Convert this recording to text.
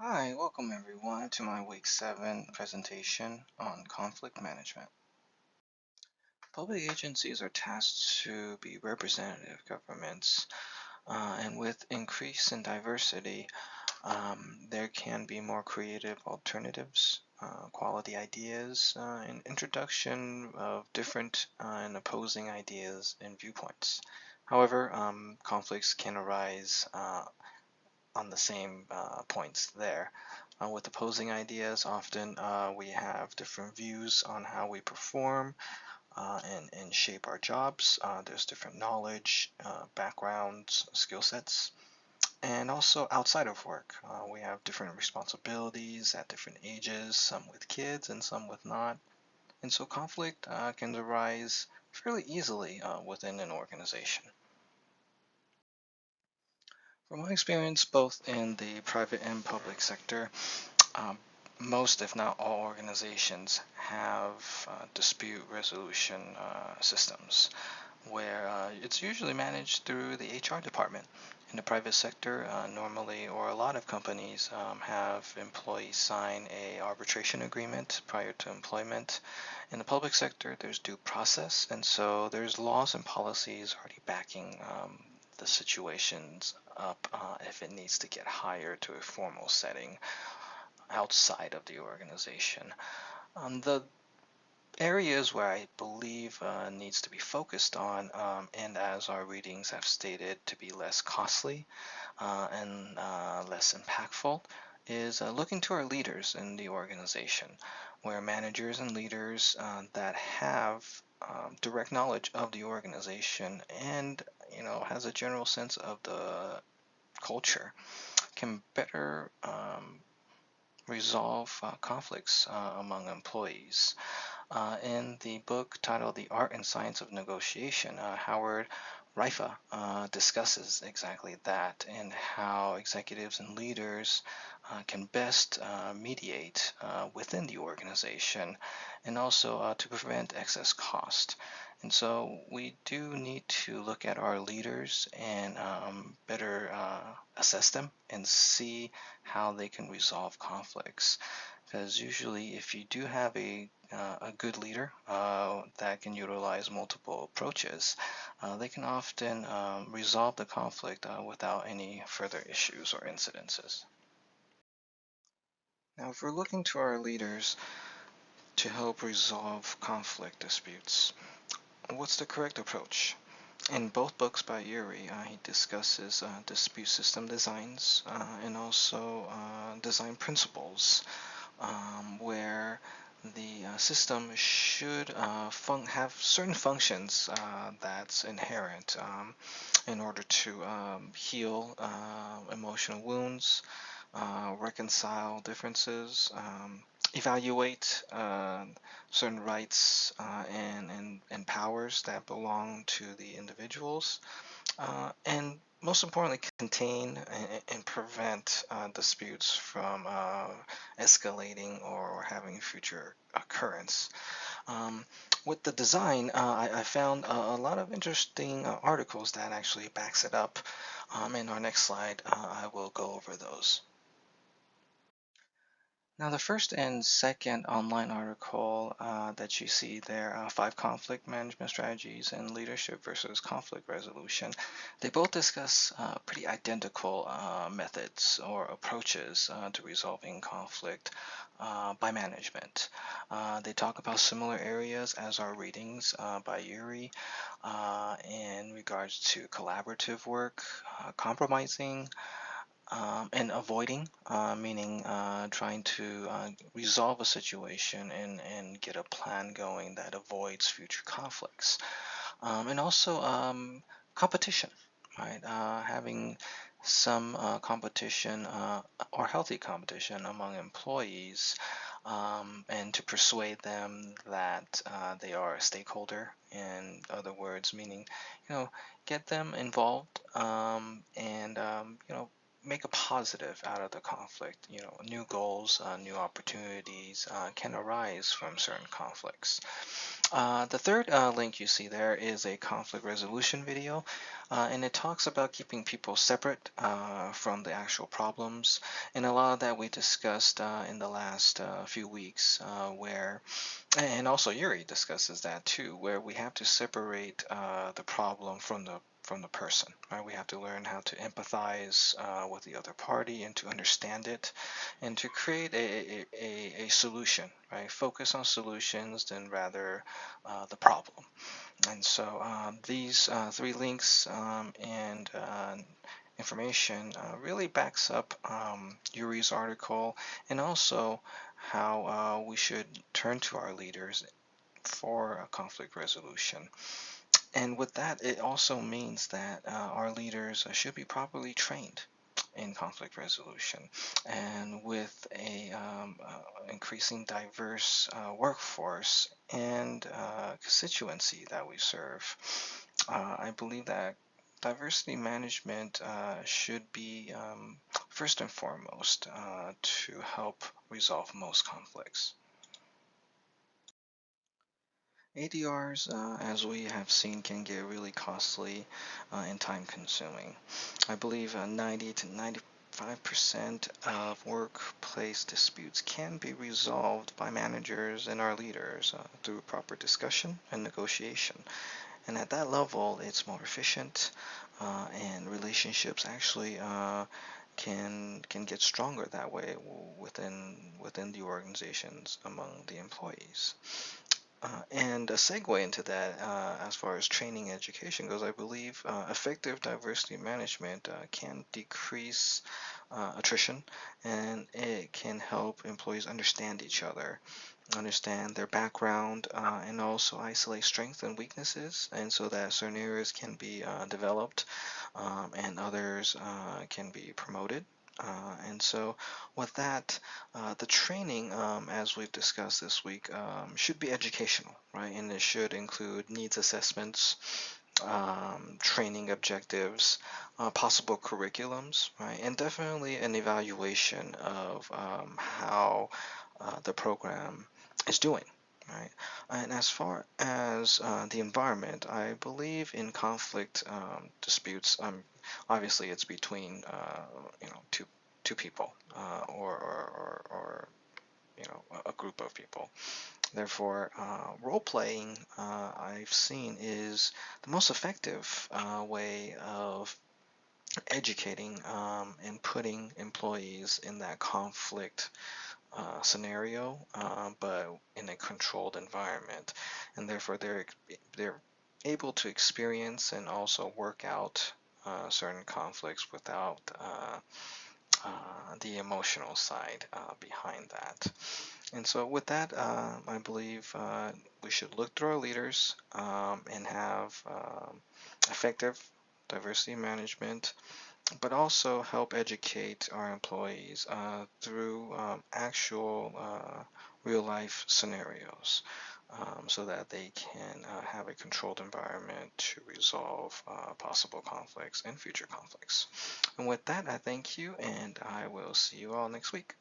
Hi, welcome everyone to my week 7 presentation on conflict management. Public agencies are tasked to be representative governments, and with increase in diversity, there can be more creative alternatives, quality ideas, and introduction of different and opposing ideas and viewpoints. However, conflicts can arise on the same points there. With opposing ideas, often we have different views on how we perform and shape our jobs. There's different knowledge, backgrounds, skill sets, and also outside of work. We have different responsibilities at different ages, some with kids and some with not. And so conflict can arise fairly easily within an organization. From my experience, both in the private and public sector, um, most, if not all, organizations have dispute resolution systems where it's usually managed through the HR department. In the private sector, normally, or a lot of companies have employees sign a arbitration agreement prior to employment. In the public sector, there's due process, and so there's laws and policies already backing the situations up if it needs to get higher to a formal setting outside of the organization. The areas where I believe needs to be focused on, and as our readings have stated, to be less costly and less impactful, is looking to our leaders in the organization, where managers and leaders that have direct knowledge of the organization and has a general sense of the culture can better resolve conflicts among employees. In the book titled The Art and Science of Negotiation, Howard Rifa discusses exactly that and how executives and leaders can best mediate within the organization and also to prevent excess cost. And so we do need to look at our leaders and better assess them and see how they can resolve conflicts. Because usually, if you do have a good leader that can utilize multiple approaches, they can often resolve the conflict without any further issues or incidences. Now, if we're looking to our leaders to help resolve conflict disputes, what's the correct approach? In both books by Yuri, he discusses dispute system designs and also design principles where the system should have certain functions that's inherent in order to heal emotional wounds, reconcile differences, evaluate certain rights and powers that belong to the individuals, and most importantly, contain and prevent disputes from escalating or having future occurrence. Um, with the design, I found a lot of interesting articles that actually backs it up. In our next slide, I will go over those. Now, the first and second online article that you see there, 5 conflict management strategies and leadership versus conflict resolution, they both discuss pretty identical methods or approaches to resolving conflict by management. They talk about similar areas as our readings by Yuri in regards to collaborative work, compromising, and avoiding, meaning trying to resolve a situation and get a plan going that avoids future conflicts. And also competition, right? Having some competition or healthy competition among employees and to persuade them that they are a stakeholder. In other words, meaning, get them involved and, make a positive out of the conflict. New goals, new opportunities can arise from certain conflicts. The third link you see there is a conflict resolution video, and it talks about keeping people separate from the actual problems. And a lot of that we discussed in the last few weeks, and also Yuri discusses that too, where we have to separate the problem from the person, right? We have to learn how to empathize with the other party and to understand it and to create a solution, right? Focus on solutions than rather the problem. And so these three links and information really backs up Yuri's article, and also how we should turn to our leaders for a conflict resolution. And with that, it also means that our leaders should be properly trained in conflict resolution. And with a increasing diverse workforce and constituency that we serve, I believe that diversity management should be first and foremost to help resolve most conflicts. ADRs, as we have seen, can get really costly and time consuming. I believe 90 to 95% of workplace disputes can be resolved by managers and our leaders through proper discussion and negotiation. And at that level, it's more efficient, and relationships actually can get stronger that way within the organizations among the employees. And a segue into that, as far as training education goes, I believe effective diversity management can decrease attrition, and it can help employees understand each other, understand their background, and also isolate strengths and weaknesses, and so that certain areas can be developed and others can be promoted. And so, with that, the training, as we've discussed this week, should be educational, right? And it should include needs assessments, training objectives, possible curriculums, right? And definitely an evaluation of how the program is doing. Right. And as far as the environment, I believe in conflict disputes. Obviously, it's between two people or a group of people. Therefore, role playing I've seen is the most effective way of educating and putting employees in that conflict scenario, but in a controlled environment, and therefore they're able to experience and also work out certain conflicts without the emotional side behind that. And so, with that, I believe we should look through our leaders and have effective diversity management, but also help educate our employees through actual real life scenarios, so that they can have a controlled environment to resolve possible conflicts and future conflicts. And with that, I thank you, and I will see you all next week.